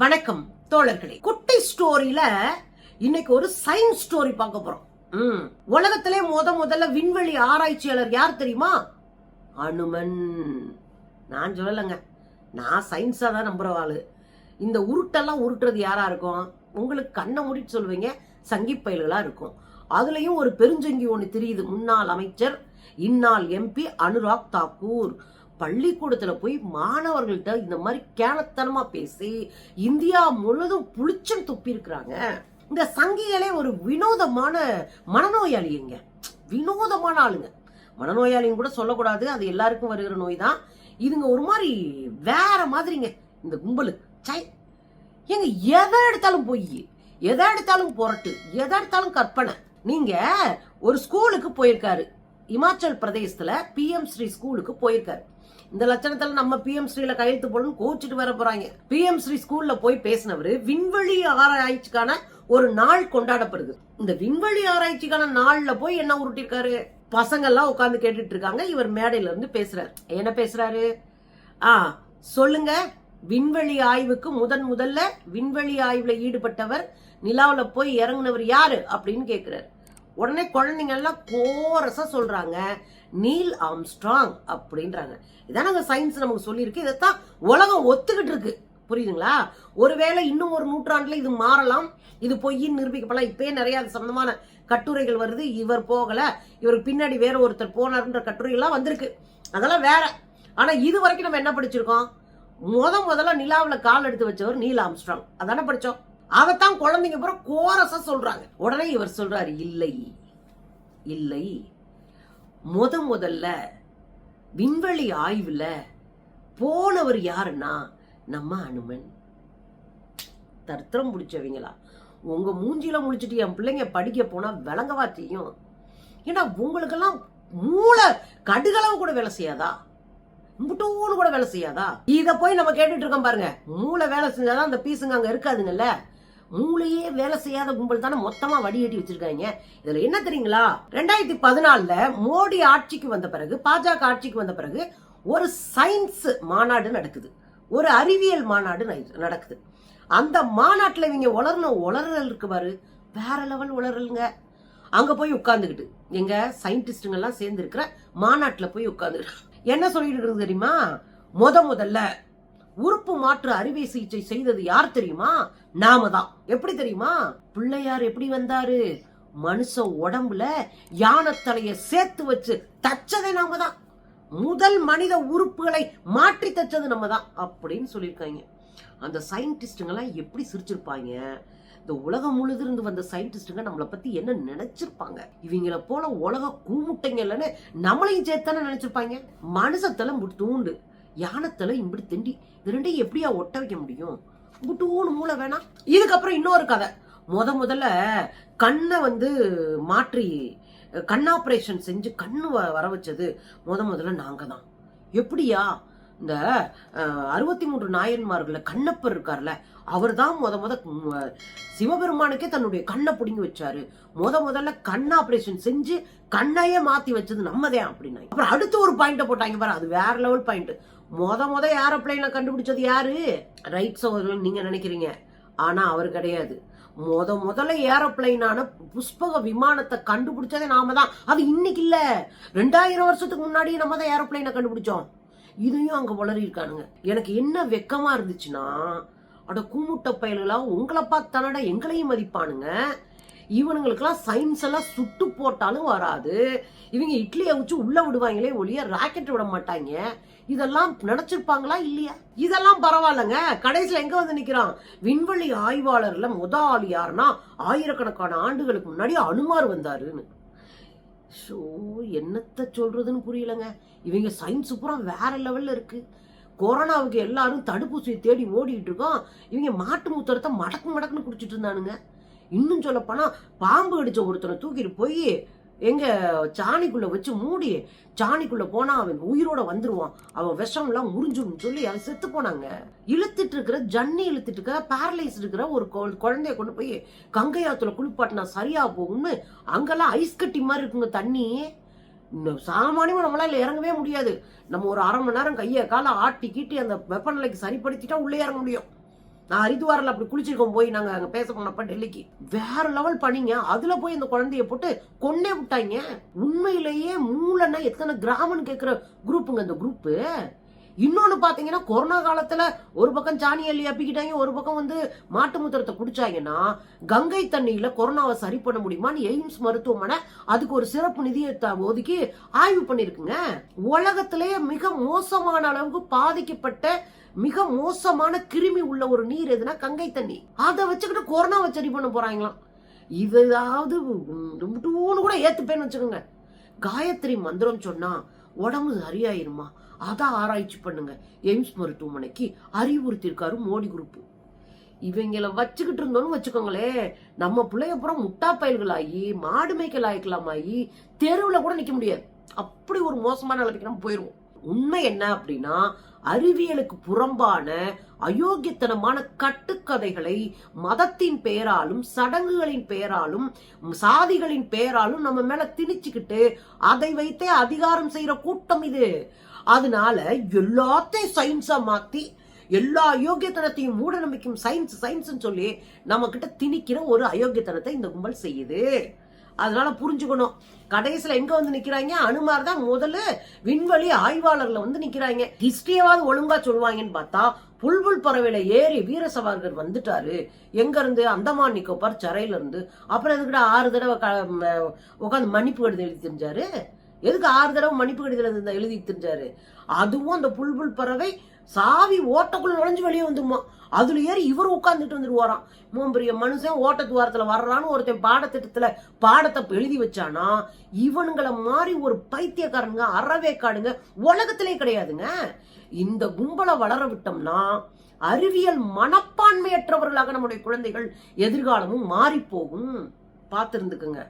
வணக்கம் தோழர்களே. குட்டி ஸ்டோரியில இன்னைக்கு ஒரு சயின்ஸ் ஸ்டோரி பார்க்க போறோம். உலகத்திலே முதல்ல விண்வெளி ஆராய்ச்சியாளர் யார் தெரியுமா? அனுமன். நான் சொல்லலைங்க, நான் சயின்ஸா தான் நம்புறவாளு. இந்த உருட்டெல்லாம் உருட்டுறது யாரா இருக்கும்? உங்களுக்கு கண்ணை மூடிட்டு சொல்லுவீங்க, சங்கி பயல்களா இருக்கும். அதுலயும் ஒரு பெருஞ்சங்கி ஒண்ணு தெரியுது. முன்னாள் அமைச்சர், இந்நாள் எம்பி அனுராக் தாக்கூர் பள்ளிக்கூடத்துல போய் மாணவர்கள்ட்ட இந்த மாதிரி கேனத்தனமா பேசி இந்தியா முழுதும் புளிச்சம் துப்பி இருக்கிறாங்க. இந்த சங்கிகளே ஒரு வினோதமான மனநோயாளிங்க, வினோதமான ஆளுங்க. மனநோயாளின்னு கூட சொல்லக்கூடாது, அது எல்லாருக்கும் வருகிற நோய் தான். இதுங்க ஒரு மாதிரி வேற மாதிரிங்க இந்த கும்பலு. எங்க எதை எடுத்தாலும் பொய், எதை எடுத்தாலும் புரட்டு, எதை எடுத்தாலும் கற்பனை. நீங்க ஒரு ஸ்கூலுக்கு போயிருக்காரு, இமாச்சல் பிரதேசத்துல பிஎம் ஸ்ரீ ஸ்கூலுக்கு போயிருக்காரு. இந்த லட்சணத்துல நம்ம பிஎம் ஸ்ரீல கையெழுத்து போடணும் கோச்சிட்டு வர போறாங்க. பிஎம் ஸ்ரீ ஸ்கூல்ல போய் பேசினவரு விண்வெளி ஆராய்ச்சிக்கான ஒரு நாள் கொண்டாடப்படுது. இந்த விண்வெளி ஆராய்ச்சிக்கான நாள்ல போய் என்ன உருட்டிருக்காரு? பசங்க எல்லாம் உட்கார்ந்து கேட்டுட்டு இருக்காங்க. இவர் மேடையில இருந்து பேசுறாரு. என்ன பேசுறாரு? சொல்லுங்க, விண்வெளி ஆய்வுக்கு முதல்ல விண்வெளி ஆய்வுல ஈடுபட்டவர், நிலாவுல போய் இறங்குனவர் யாரு அப்படின்னு கேக்குறாரு. உடனே குழந்தைங்க எல்லாம் கோரஸா சொல்றாங்க, நீல் ஆம்ஸ்ட்ராங் அப்படின்றாங்க. இதான் நாங்க சயின்ஸ் நமக்கு சொல்லியிருக்கு, இதைத்தான் உலகம் ஒத்துக்கிட்டு இருக்கு. புரியுதுங்களா? ஒருவேளை இன்னும் ஒரு நூற்றாண்டுல இது மாறலாம், இது பொய்ன்னு நிரூபிக்கப்படலாம். இப்பயே நிறைய அது சம்பந்தமான கட்டுரைகள் வருது. இவர் போகல, இவருக்கு பின்னாடி வேற ஒருத்தர் போனார்ன்ற கட்டுரைகள்லாம் வந்திருக்கு. அதெல்லாம் வேற. ஆனா இது வரைக்கும் நம்ம என்ன படிச்சிருக்கோம்? முதல்ல நிலாவுல கால் எடுத்து வச்சவர் நீல் ஆம்ஸ்ட்ராங், அதானே படிச்சோம். அதைத்தான் குழந்தைங்க பூரா கோரஸா சொல்றாங்க. உடனே இவர் சொல்றாரு, இல்லை இல்லை, முதல்ல விண்வெளி ஆய்வுல போனவர் யாருன்னா நம்ம அனுமன். தர்த்தம் பிடிச்சவங்களா? உங்க மூஞ்சில முடிச்சுட்டு என் பிள்ளைங்க படிக்க போனா விளங்கவா செய்யும்? ஏன்னா உங்களுக்கெல்லாம் மூளை கடுகளவு கூட வேலை செய்யாதா? முட்டோன்னு கூட வேலை செய்யாதா? இத போய் நம்ம கேட்டுட்டு இருக்கோம் பாருங்க. மூளை வேலை செஞ்சாதான் அந்த பீஸுங்க அங்க இருக்காதுங்கல்ல. மூளையே வேலை செய்யாத கும்பல் தானே மொத்தமா வடிகட்டி வச்சிருக்காங்க. இதுல என்ன தெரியுங்களா? 2014 மோடி ஆட்சிக்கு வந்த பிறகு, பாஜக ஆட்சிக்கு வந்த பிறகு ஒரு சயின்ஸ் மாநாடு நடக்குது, ஒரு அறிவியல் மாநாடு நடக்குது. அந்த மாநாட்டுல இவங்க உளறல் இருக்கு பாரு, வேற லெவல் உளறலுங்க. அங்க போய் உட்கார்ந்துக்கிட்டு எங்க சயின்டிஸ்டுங்க எல்லாம் சேர்ந்து இருக்கிற மாநாட்டுல போய் உட்கார்ந்துக்கிட்டு என்ன சொல்லிட்டு இருக்கு தெரியுமா? முதல்ல உறுப்பு மாற்று அறுவை சிகிச்சை செய்தது யார் தெரியுமா? நாம தான். எப்படி தெரியுமா? பிள்ளையார் எப்படி வந்தாரு? மனுஷ உடம்புல யானை தலைய சேர்த்து வச்சு தச்சதே நாம தான். முதல் மனித உறுப்புகளை மாற்றி தச்சது நம்ம தான் அப்படின்னு சொல்லியிருக்காங்க. அந்த சயின்டிஸ்டுங்க எல்லாம் எப்படி சிரிச்சிருப்பாங்க? இந்த உலகம் முழுது இருந்து வந்த சயின்டிஸ்டுங்க நம்மளை பத்தி என்ன நினைச்சிருப்பாங்க? இவங்களை போல உலக கூமுட்டைங்க இல்லைன்னு நம்மளையும் சேர்த்தானே நினைச்சிருப்பாங்க. மனுஷத்துல தூண்டு, யானத்துல இப்படி திண்டி, இது ரெண்டையும் எப்படியா ஒட்ட வைக்க முடியும்? குட்டூன்னு மூளை வேணாம். இதுக்கப்புறம் இன்னொரு கதை. முதல்ல கண்ணை மாற்றி கண் ஆபரேஷன் செஞ்சு கண்ணு வர வச்சது முதல்ல நாங்க தான். எப்படியா? இந்த 63 நாயன்மார்கள கண்ணப்பர் இருக்கார்ல, அவர் தான் சிவபெருமானுக்கே தன்னுடைய கண்ணை பிடிங்கி வச்சாரு. முதல்ல கண் ஆபரேஷன் செஞ்சு கண்ணையே மாத்தி வச்சது நம்மதே அப்படின்னா. அப்புறம் அடுத்து ஒரு பாயிண்ட போட்டாங்க பாரு, அது வேற லெவல் பாயிண்ட். ஏரோப்ளைனை கண்டுபிடிச்சது யாரு? ரைட் சகோதரன் நீங்க நினைக்கிறீங்க, ஆனா அவர் கிடையாது. முதல்ல ஏரோப்ளைனான புஷ்பக விமானத்தை கண்டுபிடிச்சதே நாம தான். அது இன்னைக்கு இல்ல, 2000 வருஷத்துக்கு முன்னாடியே நம்ம தான் ஏரோப்ளைனை கண்டுபிடிச்சோம். இதையும் அங்க வளரி இருக்கானுங்க. எனக்கு என்ன வெக்கமா இருந்துச்சுன்னா, அட கூமுட்ட பயல்களா, உங்களை பார்த்தானடா எங்களையும் மதிப்பானுங்க. இவனுங்களுக்கெல்லாம் சயின்ஸ் எல்லாம் சுட்டு போட்டாலும் வராது. இவங்க இட்லியை வச்சு உள்ள விடுவாங்களே ஒழிய ராக்கெட் விட மாட்டாங்க. இதெல்லாம் நினைச்சிருப்பாங்களா இல்லையா? இதெல்லாம் பரவாயில்லங்க. கடைசியில எங்க வந்து நிக்கிறான்? விண்வெளி ஆய்வாளர்ல முதல் யாருன்னா, ஆயிரக்கணக்கான ஆண்டுகளுக்கு முன்னாடி அனுமார் வந்தாருன்னு. ஷோ, என்னத்த சொல்றதுன்னு புரியலங்க. இவங்க சயின்ஸ் பூரா வேற லெவல்ல இருக்கு. கொரோனாவுக்கு எல்லாரும் தடுப்பூசியை தேடி ஓடிட்டு இருக்கோம். இவங்க மாட்டு மூத்தரத்தை மடக்குன்னு குடிச்சிட்டு இருந்தானுங்க. இன்னும் சொல்ல போனா பாம்பு அடிச்ச ஒருத்தனை தூக்கிட்டு போய் எங்க சாணிக்குள்ள வச்சு மூடி, சாணிக்குள்ள போனா அவன் உயிரோட வந்துருவான், அவன் விஷம் எல்லாம் முறிஞ்சுன்னு சொல்லி அவன் செத்து போனாங்க. இழுத்துட்டு இருக்கிற பேரலைஸ் இருக்கிற ஒரு குழந்தைய கொண்டு போய் கங்கையாத்துல குளிப்பாட்டினா சரியா போகும்னு அங்கெல்லாம் ஐஸ் கட்டி மாதிரி இருக்குங்க தண்ணி. சாமானியமா நம்மளால இறங்கவே முடியாது. நம்ம ஒரு 1/2 மணி நேரம் கையை காலை ஆட்டி கீட்டி அந்த வெப்பநிலைக்கு சரிப்படுத்திட்டா உள்ளே இறங்க முடியும். நான் ஹரித்வாரில் அப்படி குளிச்சிருக்கோம், போய் நாங்க அங்க பேச போனப்ப டெல்லிக்கு. வேற லெவல் பண்ணிங்க. அதுல போய் இந்த குழந்தைய போட்டு கொன்னே விட்டாங்க. உண்மையிலேயே மூளைன்னா எத்தனை கிராமம்னு கேட்கிற குரூப்புங்க இந்த குரூப்பு. இன்னொன்னு பாத்தீங்கன்னா, கொரோனா காலத்துல ஒரு பக்கம் சாணி அள்ளி அப்பிக்கிட்டாங்க, ஒரு பக்கம் வந்து மாட்டு மூத்திரத்தை குடிச்சாங்கன்னா கங்கை தண்ணியில கொரோனாவை சரி பண்ண முடியுமான்னு எய்ம்ஸ் மருத்துவமனை அதுக்கு ஒரு சிறப்பு நிதியை ஒதுக்கி ஆய்வு பண்ணிருக்குங்க. உலகத்திலேயே மிக மோசமான அளவுக்கு பாதிக்கப்பட்ட மிக மோசமான கிருமி உள்ள ஒரு நீர் எதுனா கங்கை தண்ணி. அதை வச்சுக்கிட்டு கொரோனாவை சரி பண்ண போறாங்களாம். இதாவது கூட ஏத்துப்பேன்னு வச்சுக்கோங்க. காயத்ரி மந்திரம் சொன்னா உடம்பு சரியாயிருமா, அதான் ஆராய்ச்சி பண்ணுங்க எய்ம்ஸ் மருத்துவமனைக்கு அறிவுறுத்திருக்காரு மோடி குரூப். இவங்களை வச்சுக்கிட்டு இருந்தோம்னு வச்சுக்கோங்களே, நம்ம பிள்ளைய அப்புறம் முட்டா பயல்களாகி மாடு மேய்க்கல் ஆயிக்கலாமாயி தெருவுல கூட நிக்க முடியாது. அப்படி ஒரு மோசமான நிலைமைக்கு நம்ம போயிருவோம். உண்மை என்ன அப்படின்னா, அறிவியலுக்கு புறம்பான அயோக்கியத்தனமான கட்டுக்கதைகளை மதத்தின் பெயராலும் சடங்குகளின் பெயராலும் சாதிகளின் பெயராலும் நம்ம மேல திணிச்சுக்கிட்டு அதை வைத்தே அதிகாரம் செய்யற கூட்டம் இது. அதனால எல்லாத்தையும் சயின்ஸா மாத்தி எல்லா அயோக்கியத்தனத்தையும் மூட நம்பிக்கையும் சயின்ஸ் சொல்லி நம்ம கிட்ட திணிக்கிற ஒரு அயோக்கியத்தனத்தை இந்த கும்பல் செய்யுது. அதனால புரிஞ்சுக்கணும். கடைசியில எங்க வந்து நிக்கிறாங்க, அனுமார் தான் முதல்ல விண்வெளி ஆய்வாளர்ல வந்து நிக்கிறாங்க. ஹிஸ்டரியாவது ஒழுங்கா சொல்லுவாங்கன்னு பார்த்தா புல்புல் பறவையில ஏறி வீர சவார்கர் வந்துட்டாரு. எங்க இருந்து? அந்தமான் நிக்கோபார் சரையில இருந்து. அப்புறம் எதுக்கிட்ட 6 தடவை உட்காந்து மன்னிப்பு கடிதம் எழுதி தெரிஞ்சாரு? எதுக்கு 6 தடவை மன்னிப்பு கடிதம் எழுதி தெரிஞ்சாரு? அதுவும் அந்த புல்புல் பறவை சாவி ஓட்டக்குள்ள நுழைஞ்சு வெளியே வந்துருமா, அதுல ஏறி இவர் உட்கார்ந்துட்டு வந்துருவாராம். பெரிய மனுஷன் ஓட்டத்துவாரத்துல வர்றான்னு ஒருத்தன் பாடத்திட்டத்துல பாடத்தை எழுதி வச்சானா, இவனுங்களை மாதிரி ஒரு பைத்தியக்காரனுங்க அறவேக்காடுங்க உலகத்திலே கிடையாதுங்க. இந்த கும்பலை வளர விட்டோம்னா அறிவியல் மனப்பான்மையற்றவர்களாக நம்முடைய குழந்தைகள் எதிர்காலமும் மாறி போகும். பார்த்திருந்துக்குங்க.